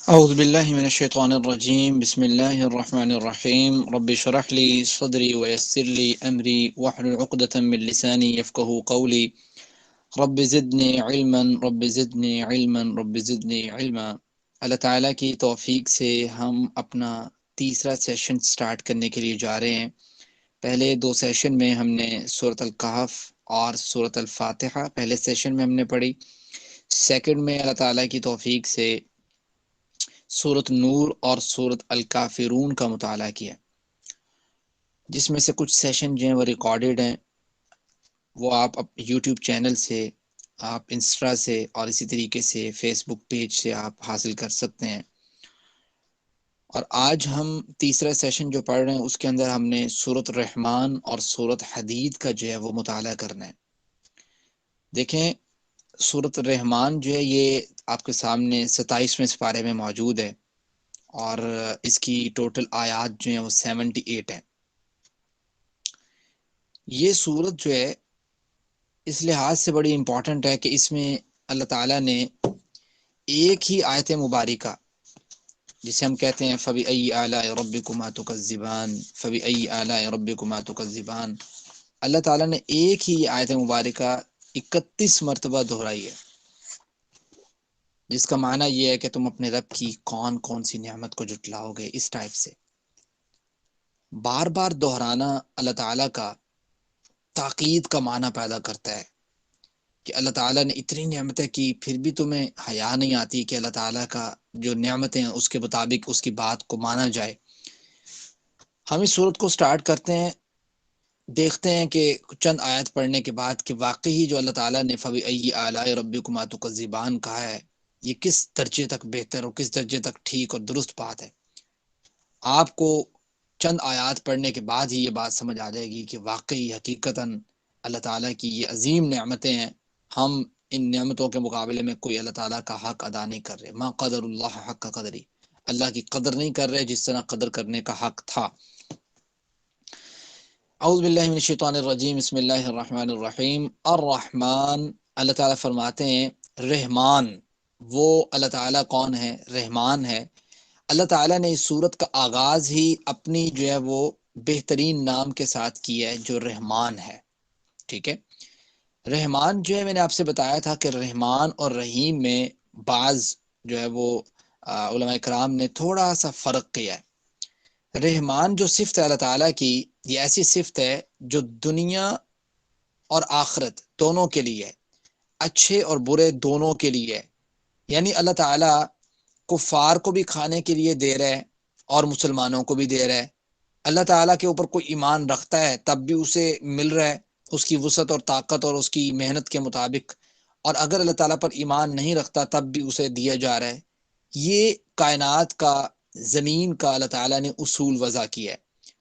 أعوذ بالله من الشيطان الرجيم بسم الله الرحمن الرحيم رب اشرح لي صدري ويسر لي أمري واحلل عقدة من لساني يفقهوا قولي رب زدني علما رب زدني علما رب زدني علما۔ اللہ تعالیٰ کی توفیق سے ہم اپنا تیسرا سیشن سٹارٹ کرنے کے لیے جا رہے ہیں۔ پہلے دو سیشن میں ہم نے سورۃ الکہف اور سورۃ الفاتحہ پہلے سیشن میں ہم نے پڑھی۔ سیکنڈ میں اللہ تعالیٰ کی توفیق سے سورۃ نور اور سورۃ الکافرون کا مطالعہ کیا، جس میں سے کچھ سیشن جو ہیں وہ ریکارڈڈ ہیں، وہ آپ یوٹیوب چینل سے، آپ انسٹا سے اور اسی طریقے سے فیس بک پیج سے آپ حاصل کر سکتے ہیں۔ اور آج ہم تیسرا سیشن جو پڑھ رہے ہیں اس کے اندر ہم نے سورۃ الرحمن اور سورۃ حدید کا جو ہے وہ مطالعہ کرنا ہے۔ دیکھیں سورۃ الرحمن جو ہے یہ آپ کے سامنے 27ویں سپارے میں موجود ہے، اور اس کی ٹوٹل آیات جو ہیں وہ 78 ہیں۔ یہ سورت جو ہے اس لحاظ سے بڑی امپورٹنٹ ہے کہ اس میں اللہ تعالیٰ نے ایک ہی آیت مبارکہ، جسے ہم کہتے ہیں فَبِأَيِّ آلَاءِ رَبِّكُمَا تُكَذِّبَانِ فَبِأَيِّ آلَاءِ رَبِّكُمَا تُكَذِّبَانِ، اللہ تعالیٰ نے ایک ہی آیت مبارکہ 31 مرتبہ دہرائی ہے، جس کا معنی یہ ہے کہ تم اپنے رب کی کون کون سی نعمت کو جھٹلاؤ گے۔ اس ٹائپ سے بار بار دہرانا اللہ تعالیٰ کا تاکید کا معنی پیدا کرتا ہے کہ اللہ تعالیٰ نے اتنی نعمتیں کی پھر بھی تمہیں حیا نہیں آتی کہ اللہ تعالیٰ کا جو نعمتیں ہیں اس کے مطابق اس کی بات کو مانا جائے۔ ہم اس صورت کو سٹارٹ کرتے ہیں، دیکھتے ہیں کہ چند آیت پڑھنے کے بعد کہ واقعی جو اللہ تعالیٰ نے فَبِأَيِّ آلَاءِ رَبِّكُمَا تُكَذِّبَانِ کہا ہے یہ کس درجے تک بہتر اور کس درجے تک ٹھیک اور درست بات ہے۔ آپ کو چند آیات پڑھنے کے بعد ہی یہ بات سمجھ آ جائے گی کہ واقعی حقیقتاً اللہ تعالیٰ کی یہ عظیم نعمتیں ہیں، ہم ان نعمتوں کے مقابلے میں کوئی اللہ تعالیٰ کا حق ادا نہیں کر رہے۔ ما قدر اللہ حق قدری، اللہ کی قدر نہیں کر رہے جس طرح قدر کرنے کا حق تھا۔ اعوذ باللہ من الشیطان الرجیم بسم اللہ الرحمن الرحیم۔ الرحمن، اللہ تعالیٰ فرماتے ہیں رحمان، وہ اللہ تعالیٰ کون ہے؟ رحمان ہے۔ اللہ تعالیٰ نے اس صورت کا آغاز ہی اپنی جو ہے وہ بہترین نام کے ساتھ کیا ہے جو رحمان ہے، ٹھیک ہے۔ رحمان جو ہے میں نے آپ سے بتایا تھا کہ رحمان اور رحیم میں بعض جو ہے وہ علماء کرام نے تھوڑا سا فرق کیا ہے۔ رحمان جو صفت ہے اللہ تعالیٰ کی، یہ ایسی صفت ہے جو دنیا اور آخرت دونوں کے لیے ہے، اچھے اور برے دونوں کے لیے ہے۔ یعنی اللہ تعالیٰ کفار کو بھی کھانے کے لیے دے رہا ہے اور مسلمانوں کو بھی دے رہا ہے۔ اللہ تعالیٰ کے اوپر کوئی ایمان رکھتا ہے تب بھی اسے مل رہا ہے اس کی وسعت اور طاقت اور اس کی محنت کے مطابق، اور اگر اللہ تعالیٰ پر ایمان نہیں رکھتا تب بھی اسے دیا جا رہا ہے۔ یہ کائنات کا، زمین کا اللہ تعالیٰ نے اصول وضع کیا ہے،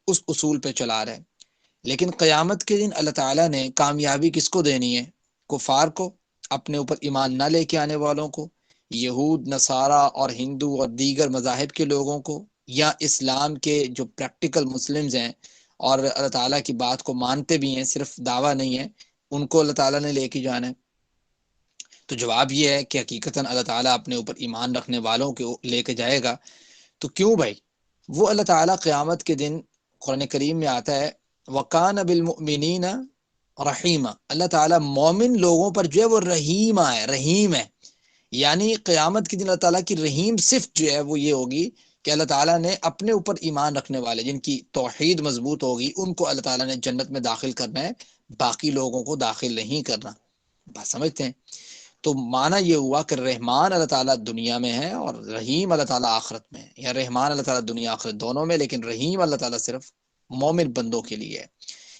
اس اصول پہ چلا رہا ہے۔ لیکن قیامت کے دن اللہ تعالیٰ نے کامیابی کس کو دینی ہے؟ کفار کو، اپنے اوپر ایمان نہ لے کے آنے والوں کو، یہود، نصارہ اور ہندو اور دیگر مذاہب کے لوگوں کو، یا اسلام کے جو پریکٹیکل مسلمز ہیں اور اللہ تعالیٰ کی بات کو مانتے بھی ہیں، صرف دعویٰ نہیں ہے، ان کو اللہ تعالیٰ نے لے کے جانا ہے؟ تو جواب یہ ہے کہ حقیقتاً اللہ تعالیٰ اپنے اوپر ایمان رکھنے والوں کو لے کے جائے گا۔ تو کیوں بھائی؟ وہ اللہ تعالیٰ قیامت کے دن، قرآن کریم میں آتا ہے وَقَانَ بِالْمُؤْمِنِينَ رحیمہ، اللہ تعالیٰ مومن لوگوں پر جو ہے وہ رحیم ہے، رحیم ہے۔ یعنی قیامت کے دن اللہ تعالیٰ کی رحیم صفت جو ہے وہ یہ ہوگی کہ اللہ تعالیٰ نے اپنے اوپر ایمان رکھنے والے، جن کی توحید مضبوط ہوگی، ان کو اللہ تعالیٰ نے جنت میں داخل کرنا ہے، باقی لوگوں کو داخل نہیں کرنا۔ بات سمجھتے ہیں؟ تو معنی یہ ہوا کہ رحمان اللہ تعالیٰ دنیا میں ہے اور رحیم اللہ تعالیٰ آخرت میں ہے، یا رحمان اللہ تعالیٰ دنیا آخرت دونوں میں، لیکن رحیم اللہ تعالیٰ صرف مومن بندوں کے لیے ہے۔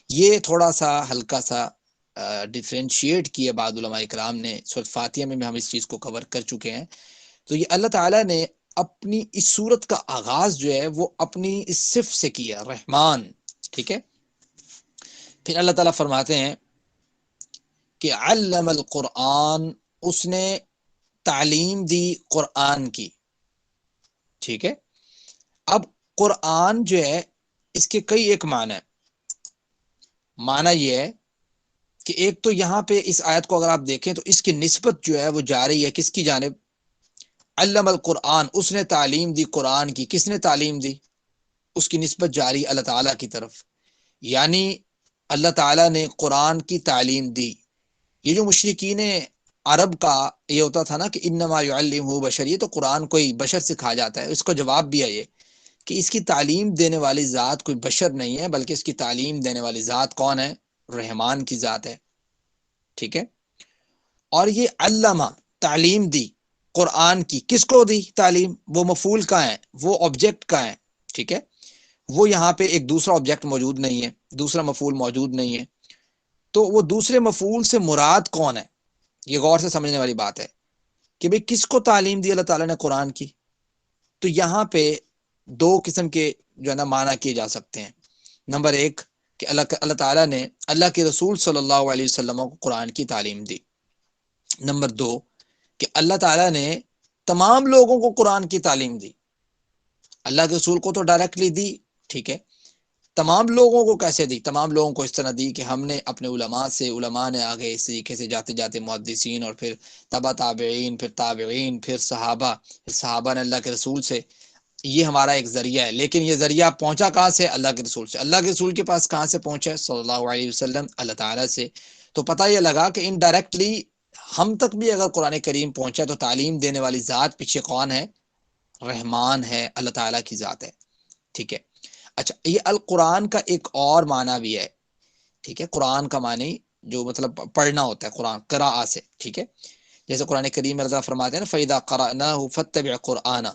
یہ تھوڑا سا ہلکا سا ڈیفرینشیٹ کیا بعض علماء اکرام نے، سورۃ فاتحہ میں ہم اس چیز کو کور کر چکے ہیں۔ تو یہ اللہ تعالیٰ نے اپنی اس صورت کا آغاز جو ہے وہ اپنی اس صفت سے کیا، رحمان، ٹھیک ہے۔ پھر اللہ تعالیٰ فرماتے ہیں کہ علم القرآن، اس نے تعلیم دی قرآن کی، ٹھیک ہے۔ اب قرآن جو ہے اس کے کئی ایک معنی ہیں۔ معنی یہ ہے کہ ایک تو یہاں پہ اس آیت کو اگر آپ دیکھیں تو اس کی نسبت جو ہے وہ جا رہی ہے کس کی جانب؟ علم القرآن، اس نے تعلیم دی قرآن کی. کس نے تعلیم دی؟ اس کی نسبت جاری اللہ تعالیٰ کی طرف، یعنی اللہ تعالیٰ نے قرآن کی تعلیم دی. یہ جو مشرکین عرب کا یہ ہوتا تھا نا کہ انما یعلمہ بشر، یہ تو قرآن کوئی بشر سکھا جاتا ہے، اس کو جواب بھی ہے یہ کہ اس کی تعلیم دینے والی ذات کوئی بشر نہیں ہے، بلکہ اس کی تعلیم دینے والی ذات کون ہے؟ رحمان کی ذات ہے. ٹھیک ہے. اور یہ علامہ تعلیم دی قرآن کی، کس کو دی تعلیم؟ وہ مفعول کا ہے، وہ آبجیکٹ کا ہے. ٹھیک ہے. وہ یہاں پہ ایک دوسرا آبجیکٹ موجود نہیں ہے، دوسرا مفعول موجود نہیں ہے. تو وہ دوسرے مفعول سے مراد کون ہے؟ یہ غور سے سمجھنے والی بات ہے کہ بھئی کس کو تعلیم دی اللہ تعالیٰ نے قرآن کی. تو یہاں پہ دو قسم کے جو ہے نا معنی کیے جا سکتے ہیں. نمبر ایک کہ اللہ تعالیٰ نے اللہ کے رسول صلی اللہ علیہ وسلم کو قرآن کی تعلیم دی. نمبر دو کہ اللہ تعالیٰ نے تمام لوگوں کو قرآن کی تعلیم دی. اللہ کے رسول کو تو ڈائریکٹلی دی، ٹھیک ہے، تمام لوگوں کو کیسے دی؟ تمام لوگوں کو اس طرح دی کہ ہم نے اپنے علماء سے، علماء نے آگے اس طریقے سے جاتے جاتے محدثین، اور پھر تبع تابعین، پھر تابعین، پھر صحابہ، پھر صحابہ نے اللہ کے رسول سے. یہ ہمارا ایک ذریعہ ہے، لیکن یہ ذریعہ پہنچا کہاں سے؟ اللہ کے رسول سے. اللہ کے رسول کے پاس کہاں سے پہنچا؟ صلی اللہ علیہ وسلم، اللہ تعالیٰ سے. تو پتہ یہ لگا کہ انڈائریکٹلی ہم تک بھی اگر قرآن کریم پہنچا تو تعلیم دینے والی ذات پیچھے کون ہے؟ رحمان ہے، اللہ تعالیٰ کی ذات ہے. ٹھیک ہے. اچھا، یہ القرآن کا ایک اور معنی بھی ہے. ٹھیک ہے. قرآن کا معنی جو مطلب پڑھنا ہوتا ہے، قرآن قراءہ سے. ٹھیک ہے. جیسے قرآن کریم میں اللہ فرماتے ہیں نا فَإِذَا قَرَأْنَاهُ فَاتَّبِعْ قُرْآنَ،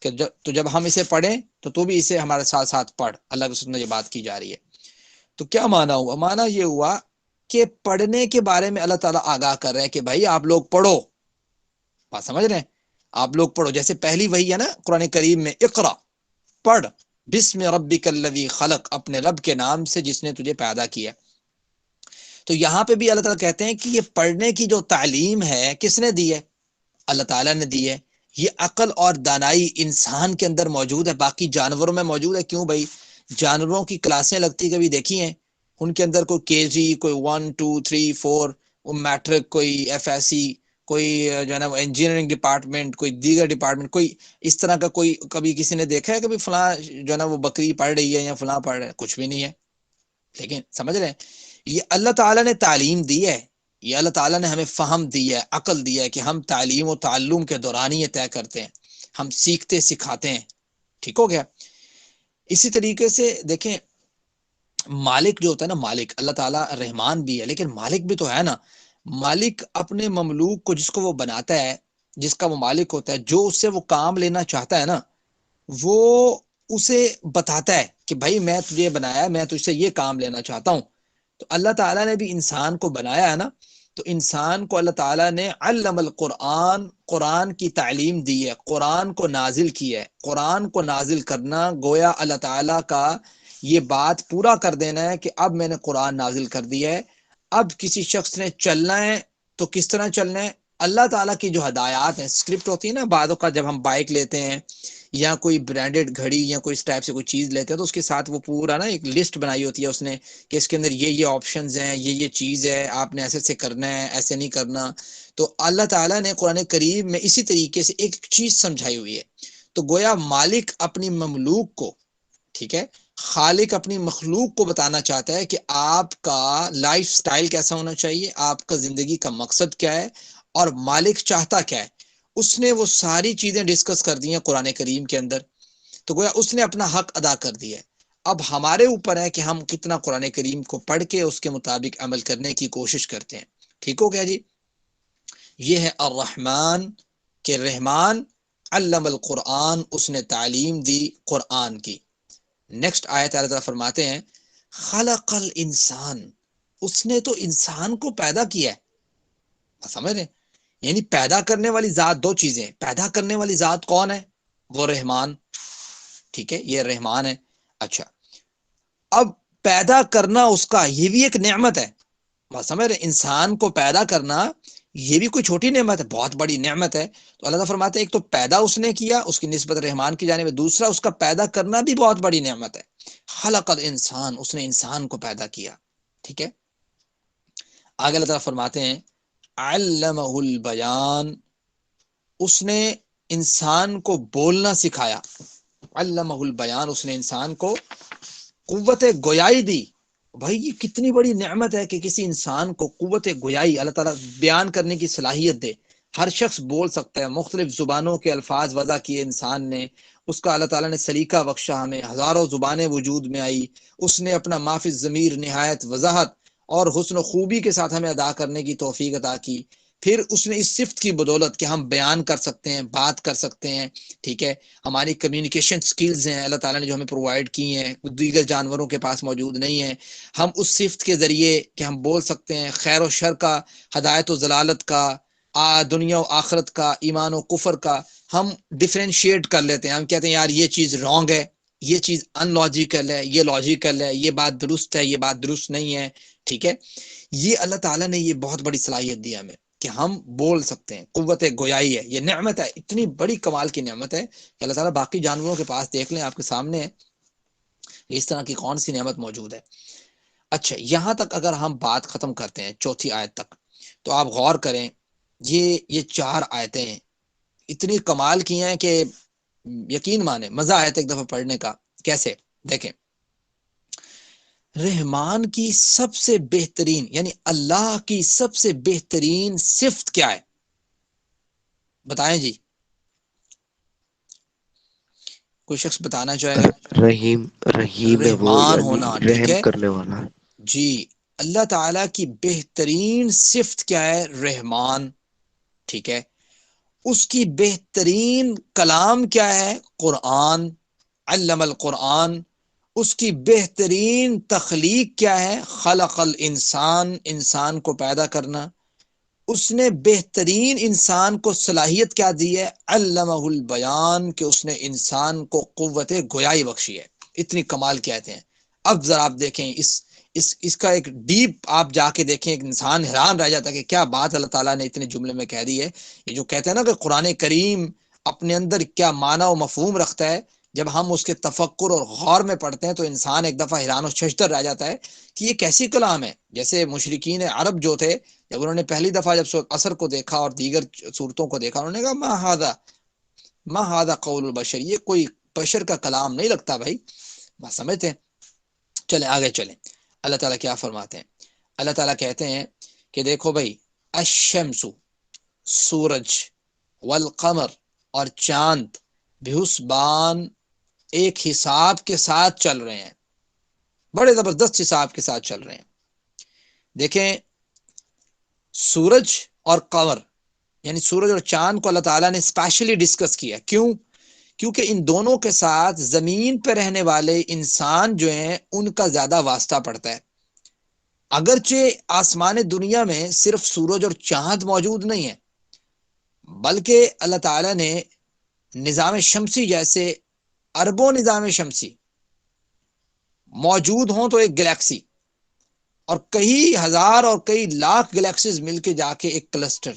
کہ تو جب ہم اسے پڑھیں تو بھی اسے ہمارے ساتھ ساتھ پڑھ. اللہ کے رسول نے یہ بات کی جا رہی ہے. تو کیا معنی ہوا؟ معنی یہ ہوا کہ پڑھنے کے بارے میں اللہ تعالیٰ آگاہ کر رہے ہیں کہ بھائی آپ لوگ پڑھو. بات سمجھ رہے ہیں؟ آپ لوگ پڑھو. جیسے پہلی وہی ہے نا قرآن کریم میں، اقرا، پڑھ، بسم ربک الذی خلق، اپنے رب کے نام سے جس نے تجھے پیدا کیا. تو یہاں پہ بھی اللہ تعالیٰ کہتے ہیں کہ یہ پڑھنے کی جو تعلیم ہے کس نے دی ہے؟ اللہ تعالیٰ نے دی ہے. یہ عقل اور دانائی انسان کے اندر موجود ہے، باقی جانوروں میں موجود ہے. کیوں بھائی؟ جانوروں کی کلاسیں لگتی کبھی دیکھی ہیں؟ ان کے اندر کوئی کے جی، کوئی 1 2 3 4، وہ میٹرک، کوئی ایف ایس سی، کوئی جو ہے نا انجینئرنگ ڈپارٹمنٹ، کوئی دیگر ڈپارٹمنٹ، کوئی اس طرح کا کوئی کبھی کسی نے دیکھا ہے کہ فلاں جو ہے نا وہ بکری پڑھ رہی ہے یا فلاں پڑھ رہا ہے؟ کچھ بھی نہیں ہے. لیکن سمجھ رہے ہیں، یہ اللہ تعالیٰ نے تعلیم دی ہے، یہ اللہ تعالیٰ نے ہمیں فہم دی ہے، عقل دی ہے کہ ہم تعلیم و تعلم کے دوران ہی یہ طے کرتے ہیں، ہم سیکھتے سکھاتے ہیں. ٹھیک ہو گیا. اسی طریقے سے دیکھیں، مالک جو ہوتا ہے نا، مالک اللہ تعالیٰ رحمان بھی ہے لیکن مالک بھی تو ہے نا. مالک اپنے مملوک کو، جس کو وہ بناتا ہے، جس کا وہ مالک ہوتا ہے، جو اس سے وہ کام لینا چاہتا ہے نا، وہ اسے بتاتا ہے کہ بھائی میں تجھے بنایا، میں تجھ سے یہ کام لینا چاہتا ہوں. تو اللہ تعالیٰ نے بھی انسان کو بنایا ہے نا، تو انسان کو اللہ تعالیٰ نے علم القرآن، قرآن کی تعلیم دی ہے، قرآن کو نازل کی ہے. قرآن کو نازل کرنا گویا اللہ تعالیٰ کا یہ بات پورا کر دینا ہے کہ اب میں نے قرآن نازل کر دیا ہے. اب کسی شخص نے چلنا ہے تو کس طرح چلنا ہے؟ اللہ تعالیٰ کی جو ہدایات ہیں، اسکرپٹ ہوتی ہے نا بعدوں کا، جب ہم بائک لیتے ہیں یا کوئی برانڈیڈ گھڑی یا کوئی اس ٹائپ سے کوئی چیز لیتے ہیں تو اس کے ساتھ وہ پورا نا ایک لسٹ بنائی ہوتی ہے اس نے کہ اس کے اندر یہ آپشنز ہیں، یہ چیز ہے، آپ نے ایسے سے کرنا ہے، ایسے نہیں کرنا. تو اللہ تعالیٰ نے قرآن کریم میں اسی طریقے سے ایک چیز سمجھائی ہوئی ہے. تو گویا مالک اپنی مملوک کو، ٹھیک ہے، خالق اپنی مخلوق کو بتانا چاہتا ہے کہ آپ کا لائف سٹائل کیسا ہونا چاہیے، آپ کا زندگی کا مقصد کیا ہے، اور مالک چاہتا کیا ہے. اس نے وہ ساری چیزیں ڈسکس کر دی ہیں قرآن کریم کے اندر. تو گویا اس نے اپنا حق ادا کر دیا ہے. اب ہمارے اوپر ہے کہ ہم کتنا قرآن کریم کو پڑھ کے اس کے مطابق عمل کرنے کی کوشش کرتے ہیں. ٹھیک ہو گیا جی. یہ ہے الرحمن کہ رحمان علم القرآن، اس نے تعلیم دی قرآن کی. نیکسٹ آیت اللہ تعالیٰ فرماتے ہیں خلق الانسان، اس نے تو انسان کو پیدا کیا ہے. سمجھ رہے ہیں؟ یعنی پیدا کرنے والی ذات دو چیزیں، پیدا کرنے والی ذات کون ہے؟ وہ رحمان. ٹھیک ہے، یہ رحمان ہے. اچھا، اب پیدا کرنا اس کا یہ بھی ایک نعمت ہے. بات سمجھ رہے؟ انسان کو پیدا کرنا یہ بھی کوئی چھوٹی نعمت ہے، بہت بڑی نعمت ہے. تو اللہ تعالیٰ فرماتے ہیں ایک تو پیدا اس نے کیا، اس کی نسبت رحمان کی جانب ہے، دوسرا اس کا پیدا کرنا بھی بہت بڑی نعمت ہے. خلق الانسان، اس نے انسان کو پیدا کیا. ٹھیک ہے. آگے اللہ تعالیٰ فرماتے ہیں علمہ البیان، اس نے انسان کو بولنا سکھایا، علمہ البیان، اس نے انسان کو قوت گویائی دی۔ بھائی یہ کتنی بڑی نعمت ہے کہ کسی انسان کو قوت گویائی اللہ تعالیٰ بیان کرنے کی صلاحیت دے۔ ہر شخص بول سکتا ہے، مختلف زبانوں کے الفاظ وضع کیے انسان نے، اس کا اللہ تعالیٰ نے سلیقہ بخشا، ہمیں ہزاروں زبانیں وجود میں آئی، اس نے اپنا مافی ضمیر نہایت وضاحت اور حسن و خوبی کے ساتھ ہمیں ادا کرنے کی توفیق عطا کی۔ پھر اس نے اس صفت کی بدولت کہ ہم بیان کر سکتے ہیں، بات کر سکتے ہیں، ٹھیک ہے، ہماری کمیونیکیشن سکلز ہیں اللہ تعالیٰ نے جو ہمیں پرووائڈ کی ہیں، دیگر جانوروں کے پاس موجود نہیں ہیں، ہم اس صفت کے ذریعے کہ ہم بول سکتے ہیں خیر و شر کا، ہدایت و ضلالت کا، دنیا و آخرت کا، ایمان و کفر کا، ہم ڈیفرینشیٹ کر لیتے ہیں۔ ہم کہتے ہیں یار یہ چیز رانگ ہے، یہ چیز ان لاجیکل ہے، یہ لاجیکل ہے، یہ بات درست ہے، یہ بات درست نہیں ہے، ٹھیک ہے۔ یہ اللہ تعالیٰ نے یہ بہت بڑی صلاحیت دی ہمیں کہ ہم بول سکتے ہیں، قوت گویائی ہے، یہ نعمت ہے، اتنی بڑی کمال کی نعمت ہے کہ اللہ تعالیٰ باقی جانوروں کے پاس دیکھ لیں، آپ کے سامنے ہے اس طرح کی کون سی نعمت موجود ہے۔ اچھا، یہاں تک اگر ہم بات ختم کرتے ہیں چوتھی آیت تک، تو آپ غور کریں، یہ 4 آیتیں اتنی کمال کی ہیں کہ یقین مانے مزہ آیا تھا ایک دفعہ پڑھنے کا۔ کیسے؟ دیکھیں، رحمان کی سب سے بہترین، یعنی اللہ کی سب سے بہترین صفت کیا ہے؟ بتائیں جی، کوئی شخص بتانا چاہے گا؟ رحیم، رحیم ہے وہ، رحمان یعنی ہونا، ٹھیک رحم ہے کرنے والا۔ جی۔ اللہ تعالیٰ کی بہترین صفت کیا ہے؟ رحمان، ٹھیک ہے۔ اس کی بہترین کلام کیا ہے؟ قرآن، علم القرآن۔ اس کی بہترین تخلیق کیا ہے؟ خلق الانسان، انسان کو پیدا کرنا۔ اس نے بہترین انسان کو صلاحیت کیا دی ہے؟ علمہ البیان، کہ اس نے انسان کو قوت گویائی بخشی ہے۔ اتنی کمال کہتے ہیں۔ اب ذرا آپ دیکھیں اس کا ایک ڈیپ آپ جا کے دیکھیں، ایک انسان حیران رہ جاتا ہے کہ کیا بات اللہ تعالیٰ نے اتنے جملے میں کہہ دی ہے۔ یہ جو کہتے ہیں نا کہ قرآن کریم اپنے اندر کیا معنی و مفہوم رکھتا ہے، جب ہم اس کے تفکر اور غور میں پڑھتے ہیں تو انسان ایک دفعہ حیران و ششدر رہ جاتا ہے کہ یہ کیسی کلام ہے۔ جیسے مشرکین عرب جو تھے، جب انہوں نے پہلی دفعہ جب سورۃ عصر کو دیکھا اور دیگر صورتوں کو دیکھا، انہوں نے کہا ما ھذا قول البشر، یہ کوئی بشر کا کلام نہیں لگتا بھائی، بات سمجھتے ہیں۔ چلیں آگے چلیں، اللہ تعالیٰ کیا فرماتے ہیں؟ اللہ تعالیٰ کہتے ہیں کہ دیکھو بھائی، الشمس، سورج، والقمر، اور چاند، بحسبان، ایک حساب کے ساتھ چل رہے ہیں، بڑے زبردست حساب کے ساتھ چل رہے ہیں۔ دیکھیں، سورج اور قمر، یعنی سورج اور چاند کو اللہ تعالیٰ نے اسپیشلی ڈسکس کیا۔ کیوں؟ کیونکہ ان دونوں کے ساتھ زمین پہ رہنے والے انسان جو ہیں ان کا زیادہ واسطہ پڑتا ہے۔ اگرچہ آسمان دنیا میں صرف سورج اور چاند موجود نہیں ہے، بلکہ اللہ تعالیٰ نے نظام شمسی جیسے اربوں نظام شمسی موجود ہوں تو ایک گلیکسی، اور کئی ہزار اور کئی لاکھ گلیکسیز مل کے جا کے ایک کلسٹر،